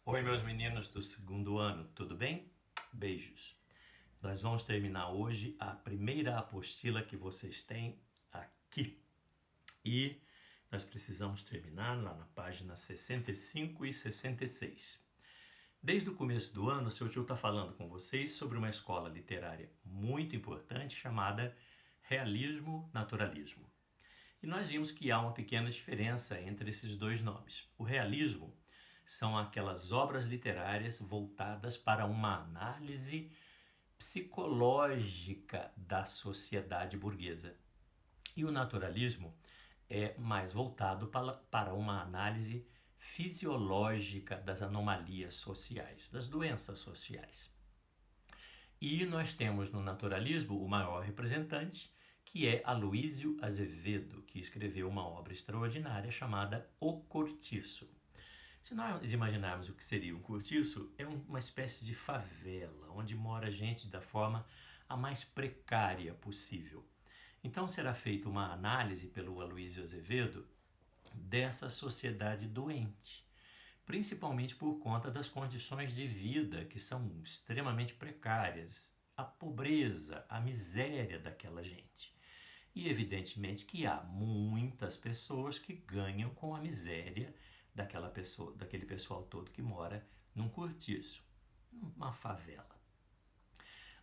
Oi, meus meninos do segundo ano, tudo bem? Beijos. Nós vamos terminar hoje a primeira apostila que vocês têm aqui. E nós precisamos terminar lá na página 65 e 66. Desde o começo do ano, o seu tio está falando com vocês sobre uma escola literária muito importante chamada Realismo-Naturalismo. E nós vimos que há uma pequena diferença entre esses dois nomes. O realismo são aquelas obras literárias voltadas para uma análise psicológica da sociedade burguesa. E o naturalismo é mais voltado para uma análise fisiológica das anomalias sociais, das doenças sociais. E nós temos no naturalismo o maior representante, que é Aloísio Azevedo, que escreveu uma obra extraordinária chamada O Cortiço. Se nós imaginarmos o que seria um cortiço, é uma espécie de favela, onde mora gente da forma a mais precária possível. Então será feita uma análise pelo Aloísio Azevedo dessa sociedade doente, principalmente por conta das condições de vida que são extremamente precárias, a pobreza, a miséria daquela gente. E evidentemente que há muitas pessoas que ganham com a miséria daquele pessoal todo que mora num cortiço, numa favela.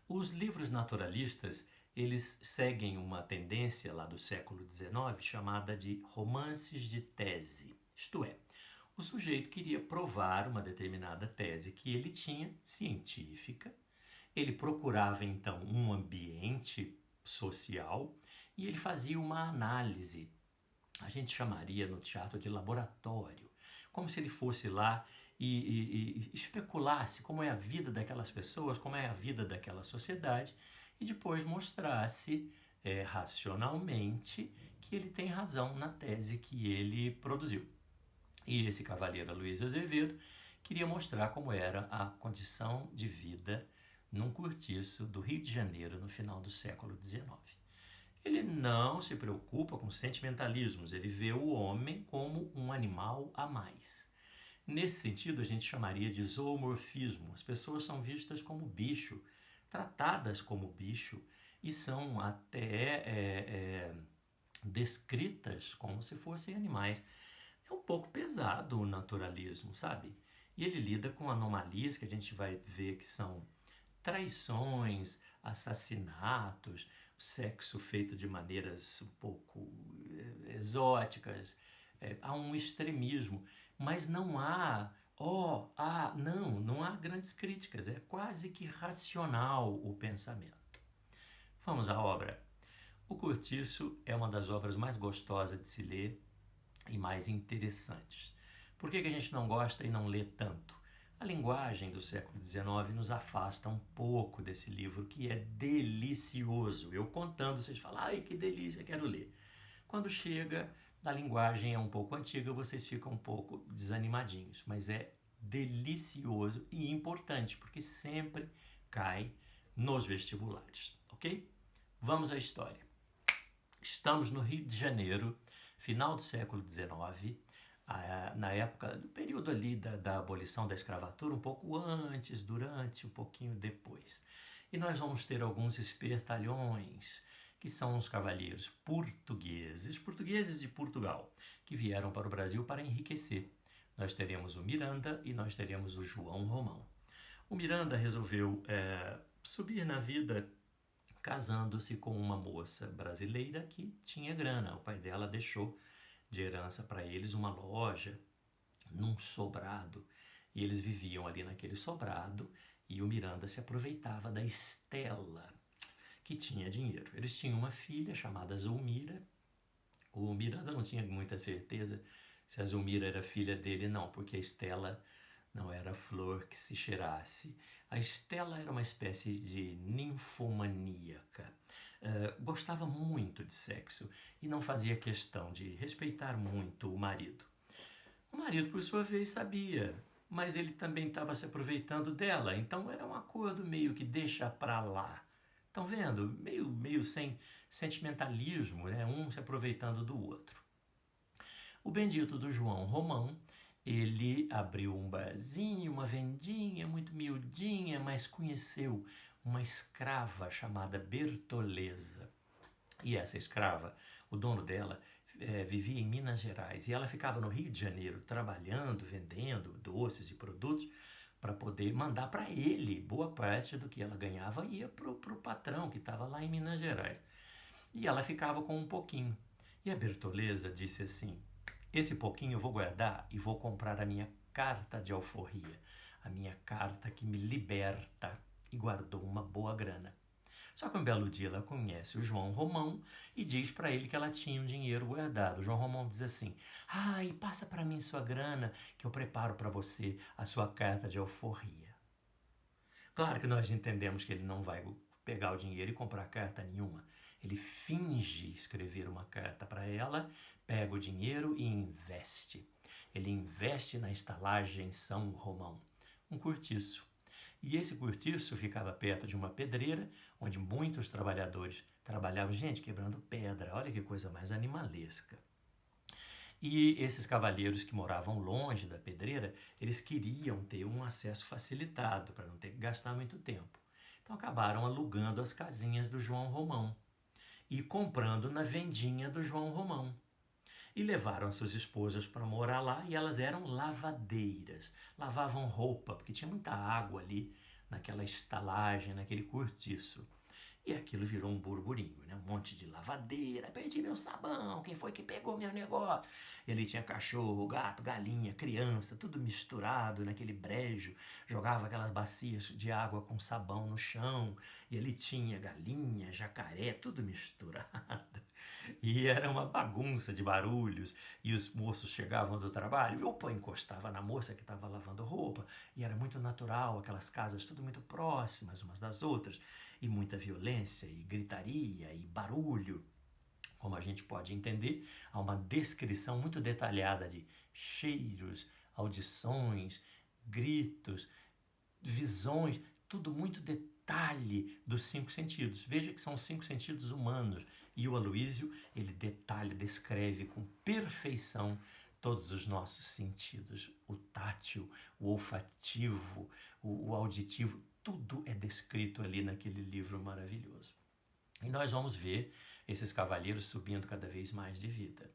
Os livros naturalistas, eles seguem uma tendência lá do século XIX chamada de romances de tese. Isto é, o sujeito queria provar uma determinada tese que ele tinha, científica, ele procurava então um ambiente social e ele fazia uma análise. A gente chamaria no teatro de laboratório, como se ele fosse lá e especulasse como é a vida daquelas pessoas, como é a vida daquela sociedade, e depois mostrasse racionalmente que ele tem razão na tese que ele produziu. E esse cavalheiro Luiz Azevedo queria mostrar como era a condição de vida num cortiço do Rio de Janeiro no final do século XIX. Ele não se preocupa com sentimentalismos, ele vê o homem como um animal a mais. Nesse sentido, a gente chamaria de zoomorfismo. As pessoas são vistas como bicho, tratadas como bicho e são até descritas como se fossem animais. É um pouco pesado o naturalismo, sabe? E ele lida com anomalias que a gente vai ver que são traições, assassinatos, sexo feito de maneiras um pouco exóticas, há um extremismo, mas não há, não há grandes críticas, é quase que racional o pensamento. Vamos à obra. O Cortiço é uma das obras mais gostosas de se ler e mais interessantes. Por que a gente não gosta e não lê tanto? A linguagem do século XIX nos afasta um pouco desse livro que é delicioso. Eu contando, vocês falam, ai que delícia, quero ler. Quando chega, a linguagem é um pouco antiga, vocês ficam um pouco desanimadinhos, mas é delicioso e importante, porque sempre cai nos vestibulares, ok? Vamos à história. Estamos no Rio de Janeiro, final do século XIX, na época, do período ali da abolição da escravatura, um pouco antes, durante, um pouquinho depois. E nós vamos ter alguns espertalhões, que são os cavalheiros portugueses de Portugal, que vieram para o Brasil para enriquecer. Nós teremos o Miranda e nós teremos o João Romão. O Miranda resolveu subir na vida casando-se com uma moça brasileira que tinha grana. O pai dela deixou de herança para eles uma loja num sobrado e eles viviam ali naquele sobrado e o Miranda se aproveitava da Estela, que tinha dinheiro. Eles tinham uma filha chamada Zulmira. O Miranda não tinha muita certeza se a Zulmira era filha dele, não, porque a Estela não era flor que se cheirasse. A Estela era uma espécie de ninfomaníaca. Gostava muito de sexo e não fazia questão de respeitar muito o marido. O marido, por sua vez, sabia, mas ele também estava se aproveitando dela, então era um acordo meio que deixa pra lá. Estão vendo? Meio sem sentimentalismo, né? Um se aproveitando do outro. O bendito do João Romão ele abriu um barzinho, uma vendinha muito miudinha, mas conheceu uma escrava chamada Bertoleza. E essa escrava, o dono dela, vivia em Minas Gerais e ela ficava no Rio de Janeiro trabalhando, vendendo doces e produtos para poder mandar para ele. Boa parte do que ela ganhava ia para o patrão que estava lá em Minas Gerais. E ela ficava com um pouquinho. E a Bertoleza disse assim: esse pouquinho eu vou guardar e vou comprar a minha carta de alforria, a minha carta que me liberta. E guardou uma boa grana. Só que um belo dia ela conhece o João Romão e diz para ele que ela tinha um dinheiro guardado. O João Romão diz assim: e passa para mim sua grana que eu preparo para você a sua carta de alforria. Claro que nós entendemos que ele não vai pegar o dinheiro e comprar carta nenhuma. Ele finge escrever uma carta para ela, pega o dinheiro e investe. Ele investe na estalagem São Romão, um cortiço. E esse cortiço ficava perto de uma pedreira, onde muitos trabalhadores trabalhavam, gente, quebrando pedra. Olha que coisa mais animalesca. E esses cavalheiros que moravam longe da pedreira, eles queriam ter um acesso facilitado, para não ter que gastar muito tempo. Então acabaram alugando as casinhas do João Romão e comprando na vendinha do João Romão. E levaram as suas esposas para morar lá e elas eram lavadeiras, lavavam roupa, porque tinha muita água ali naquela estalagem, naquele cortiço. E aquilo virou um burburinho, né? Um monte de lavadeira, perdi meu sabão, quem foi que pegou meu negócio? E ali tinha cachorro, gato, galinha, criança, tudo misturado naquele brejo, jogava aquelas bacias de água com sabão no chão, e ali tinha galinha, jacaré, tudo misturado. E era uma bagunça de barulhos, e os moços chegavam do trabalho, e opa, encostava na moça que estava lavando roupa, e era muito natural, aquelas casas tudo muito próximas umas das outras, e muita violência, e gritaria, e barulho. Como a gente pode entender, há uma descrição muito detalhada de cheiros, audições, gritos, visões, tudo muito detalhe dos 5 sentidos. Veja que são os 5 sentidos humanos. E o Aloísio, ele detalha, descreve com perfeição todos os nossos sentidos. O tátil, o olfativo, o auditivo, tudo é descrito ali naquele livro maravilhoso. E nós vamos ver esses cavalheiros subindo cada vez mais de vida.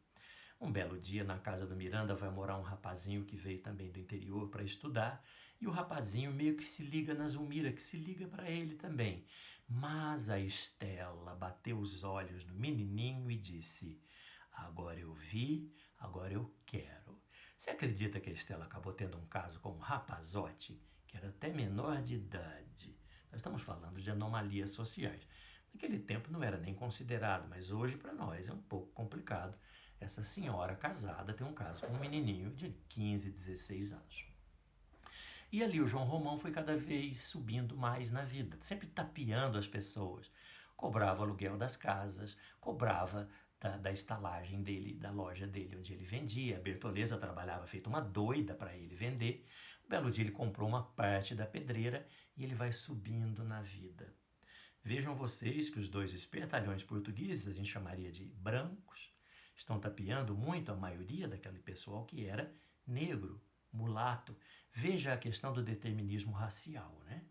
Um belo dia, na casa do Miranda, vai morar um rapazinho que veio também do interior para estudar, e o rapazinho meio que se liga na Zulmira, que se liga para ele também. Mas a Estela bateu os olhos no menininho e disse: agora eu vi, agora eu quero. Você acredita que a Estela acabou tendo um caso com um rapazote, que era até menor de idade? Nós estamos falando de anomalias sociais. Naquele tempo não era nem considerado, mas hoje para nós é um pouco complicado. Essa senhora casada tem um caso com um menininho de 15, 16 anos. E ali o João Romão foi cada vez subindo mais na vida, sempre tapeando as pessoas. Cobrava o aluguel das casas, cobrava da estalagem dele, da loja dele onde ele vendia. A Bertoleza trabalhava feito uma doida para ele vender. Um belo dia ele comprou uma parte da pedreira e ele vai subindo na vida. Vejam vocês que os 2 espertalhões portugueses, a gente chamaria de brancos, estão tapeando muito a maioria daquele pessoal que era negro, mulato. Veja a questão do determinismo racial, né?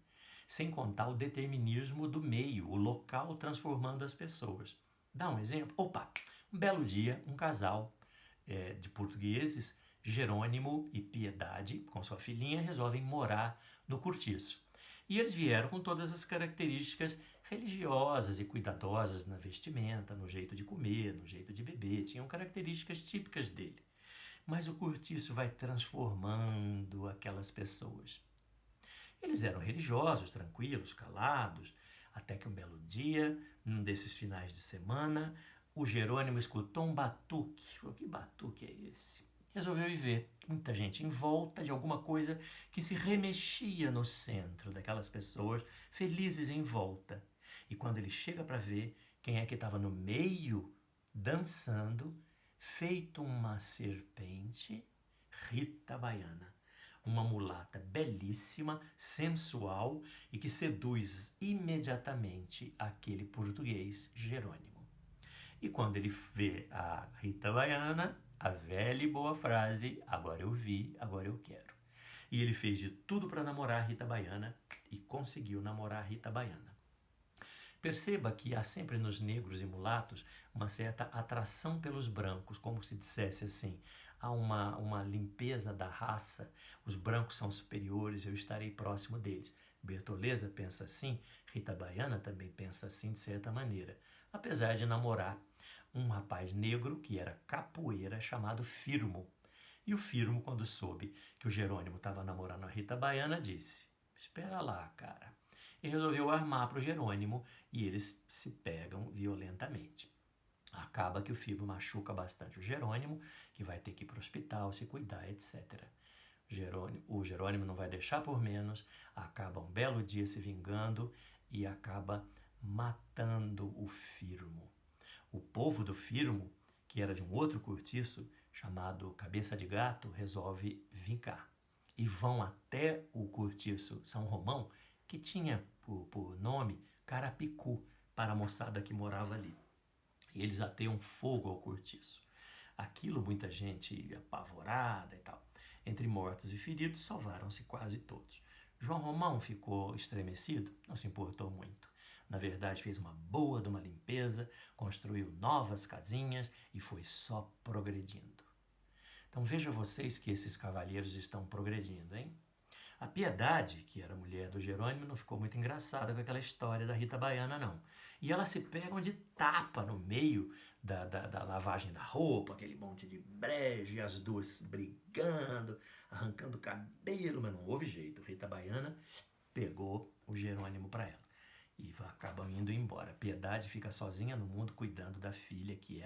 Sem contar o determinismo do meio, o local transformando as pessoas. Dá um exemplo? Opa! Um belo dia, um casal de portugueses, Jerônimo e Piedade, com sua filhinha, resolvem morar no cortiço. E eles vieram com todas as características religiosas e cuidadosas na vestimenta, no jeito de comer, no jeito de beber, tinham características típicas dele. Mas o cortiço vai transformando aquelas pessoas. Eles eram religiosos, tranquilos, calados, até que um belo dia, num desses finais de semana, o Jerônimo escutou um batuque. Falou: que batuque é esse? Resolveu ir ver. Muita gente em volta de alguma coisa que se remexia no centro daquelas pessoas, felizes em volta. E quando ele chega para ver quem é que estava no meio, dançando, feito uma serpente, Rita Baiana. Uma mulata belíssima, sensual e que seduz imediatamente aquele português Jerônimo. E quando ele vê a Rita Baiana, A velha e boa frase, agora eu vi, agora eu quero. E ele fez de tudo para namorar a Rita Baiana e conseguiu namorar a Rita Baiana. Perceba que há sempre nos negros e mulatos uma certa atração pelos brancos, como se dissesse assim, há uma limpeza da raça, os brancos são superiores, eu estarei próximo deles. Bertoleza pensa assim, Rita Baiana também pensa assim de certa maneira, apesar de namorar um rapaz negro que era capoeira chamado Firmo. E o Firmo, quando soube que o Jerônimo estava namorando a Rita Baiana, disse, espera lá, cara. E resolveu armar para o Jerônimo e eles se pegam violentamente. Acaba que o Firmo machuca bastante o Jerônimo, que vai ter que ir para o hospital, se cuidar, etc. O Jerônimo não vai deixar por menos, acaba um belo dia se vingando e acaba matando o Firmo. O povo do Firmo, que era de um outro cortiço chamado Cabeça de Gato, resolve vincar. E vão até o cortiço São Romão, que tinha por nome Carapicu, para a moçada que morava ali. E eles ateiam fogo ao cortiço. Aquilo, muita gente apavorada e tal. Entre mortos e feridos, salvaram-se quase todos. João Romão ficou estremecido, não se importou muito. Na verdade, fez uma boa de uma limpeza, construiu novas casinhas e foi só progredindo. Então veja vocês que esses cavalheiros estão progredindo, hein? A Piedade, que era mulher do Jerônimo, não ficou muito engraçada com aquela história da Rita Baiana, não. E elas se pegam de tapa no meio da lavagem da roupa, aquele monte de brejo, e as duas brigando, arrancando o cabelo, mas não houve jeito. Rita Baiana pegou o Jerônimo para ela. E acabam indo embora. Piedade fica sozinha no mundo cuidando da filha, que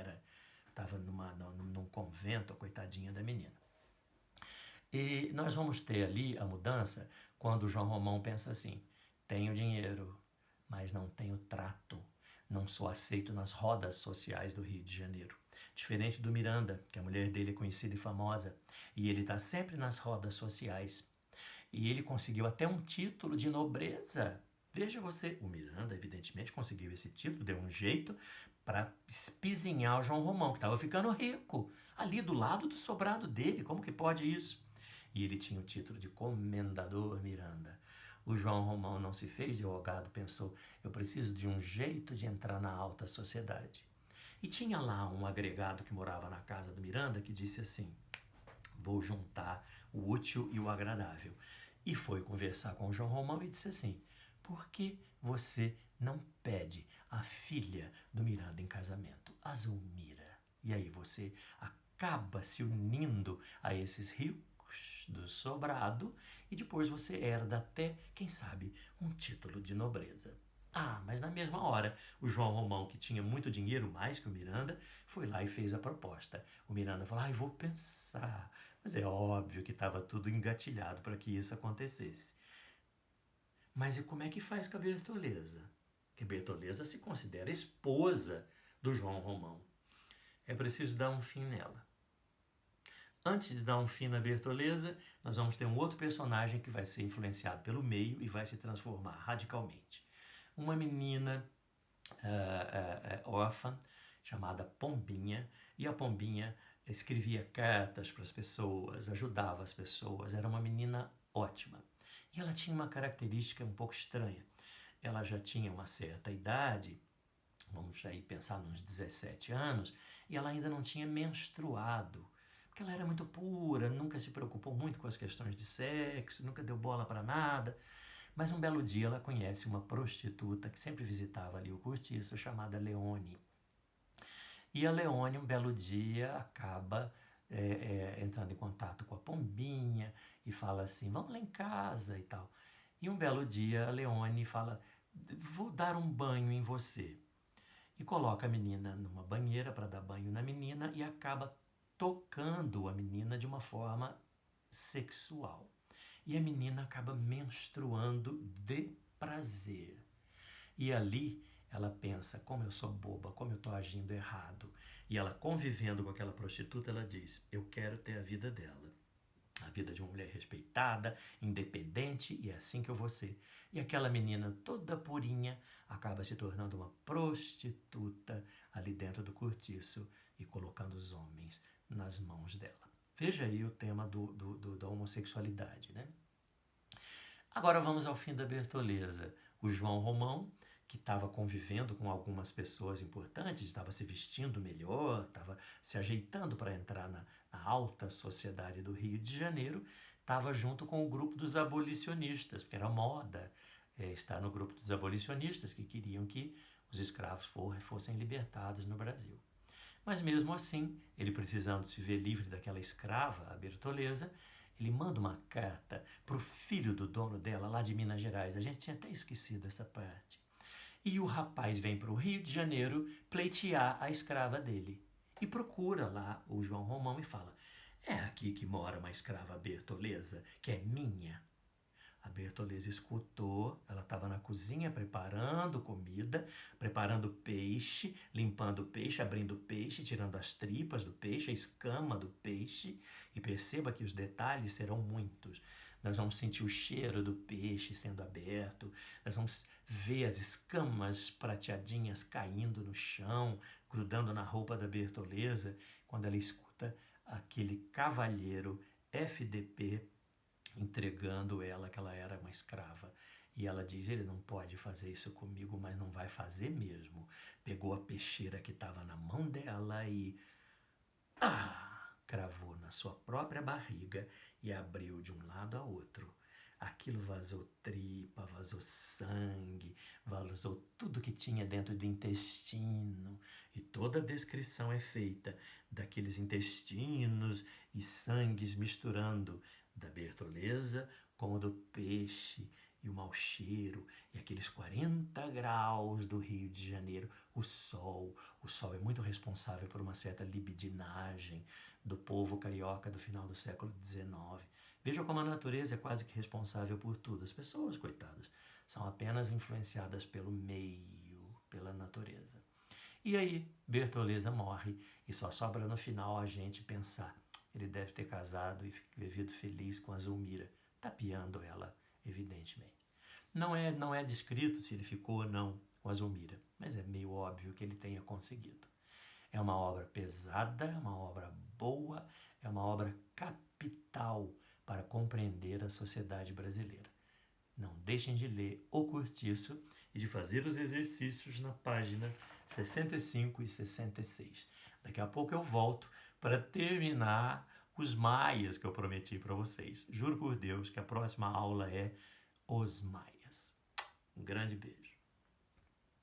estava num convento, a coitadinha da menina. E nós vamos ter ali a mudança quando João Romão pensa assim, tenho dinheiro, mas não tenho trato, não sou aceito nas rodas sociais do Rio de Janeiro. Diferente do Miranda, que a mulher dele é conhecida e famosa, e ele está sempre nas rodas sociais. E ele conseguiu até um título de nobreza. Veja você, o Miranda evidentemente conseguiu esse título, deu um jeito para espizinhar o João Romão, que estava ficando rico, ali do lado do sobrado dele, como que pode isso? E ele tinha o título de Comendador Miranda. O João Romão não se fez de rogado, pensou, eu preciso de um jeito de entrar na alta sociedade. E tinha lá um agregado que morava na casa do Miranda que disse assim, vou juntar o útil e o agradável. E foi conversar com o João Romão e disse assim, por que você não pede a filha do Miranda em casamento, a Zulmira? E aí você acaba se unindo a esses ricos do sobrado e depois você herda até, quem sabe, um título de nobreza. Ah, mas na mesma hora, o João Romão, que tinha muito dinheiro, mais que o Miranda, foi lá e fez a proposta. O Miranda falou, vou pensar. Mas é óbvio que estava tudo engatilhado para que isso acontecesse. Mas e como é que faz com a Bertoleza? Que a Bertoleza se considera esposa do João Romão. É preciso dar um fim nela. Antes de dar um fim na Bertoleza, nós vamos ter um outro personagem que vai ser influenciado pelo meio e vai se transformar radicalmente. Uma menina órfã, chamada Pombinha, e a Pombinha escrevia cartas para as pessoas, ajudava as pessoas, era uma menina ótima. E ela tinha uma característica um pouco estranha. Ela já tinha uma certa idade, vamos aí pensar nos 17 anos, e ela ainda não tinha menstruado, porque ela era muito pura, nunca se preocupou muito com as questões de sexo, nunca deu bola para nada. Mas um belo dia ela conhece uma prostituta que sempre visitava ali o cortiço, chamada Leone. E a Leone, um belo dia, acaba entrando em contato com a Pombinha e fala assim, vamos lá em casa e tal. E um belo dia a Leone fala, vou dar um banho em você. E coloca a menina numa banheira para dar banho na menina e acaba tocando a menina de uma forma sexual. E a menina acaba menstruando de prazer. E ali ela pensa, como eu sou boba, como eu estou agindo errado. E ela, convivendo com aquela prostituta, ela diz, eu quero ter a vida dela. A vida de uma mulher respeitada, independente, e é assim que eu vou ser. E aquela menina toda purinha acaba se tornando uma prostituta ali dentro do cortiço e colocando os homens nas mãos dela. Veja aí o tema da homossexualidade, né? Agora vamos ao fim da Bertoleza. O João Romão, que estava convivendo com algumas pessoas importantes, estava se vestindo melhor, estava se ajeitando para entrar na alta sociedade do Rio de Janeiro, estava junto com o grupo dos abolicionistas, porque era moda estar no grupo dos abolicionistas, que queriam que os escravos fossem libertados no Brasil. Mas mesmo assim, ele precisando se ver livre daquela escrava, a Bertoleza, ele manda uma carta para o filho do dono dela, lá de Minas Gerais. A gente tinha até esquecido essa parte. E o rapaz vem para o Rio de Janeiro pleitear a escrava dele. E procura lá o João Romão e fala: é aqui que mora uma escrava Bertoleza, que é minha. A Bertoleza escutou, ela estava na cozinha preparando comida, preparando peixe, limpando o peixe, abrindo o peixe, tirando as tripas do peixe, a escama do peixe. E perceba que os detalhes serão muitos. Nós vamos sentir o cheiro do peixe sendo aberto, nós vamos ver as escamas prateadinhas caindo no chão, grudando na roupa da Bertoleza, quando ela escuta aquele cavalheiro FDP entregando ela que ela era uma escrava. E ela diz: ele não pode fazer isso comigo, mas não vai fazer mesmo. Pegou a peixeira que estava na mão dela e cravou na sua própria barriga e abriu de um lado a outro. Aquilo vazou tripa, vazou sangue, vazou tudo que tinha dentro do intestino. E toda a descrição é feita daqueles intestinos e sangues misturando, da Bertoleza com o do peixe, e o mau cheiro, e aqueles 40 graus do Rio de Janeiro. O sol é muito responsável por uma certa libidinagem do povo carioca do final do século XIX. Veja como a natureza é quase que responsável por tudo. As pessoas, coitadas, são apenas influenciadas pelo meio, pela natureza. E aí, Bertoleza morre e só sobra no final a gente pensar: ele deve ter casado e vivido feliz com a Zulmira, tapeando ela, evidentemente. Não é descrito se ele ficou ou não com a Zulmira, mas é meio óbvio que ele tenha conseguido. É uma obra pesada, é uma obra boa, é uma obra capital para compreender a sociedade brasileira. Não deixem de ler O Cortiço e de fazer os exercícios na página 65 e 66. Daqui a pouco eu volto para terminar os maias que eu prometi para vocês. Juro por Deus que a próxima aula é os maias. Um grande beijo.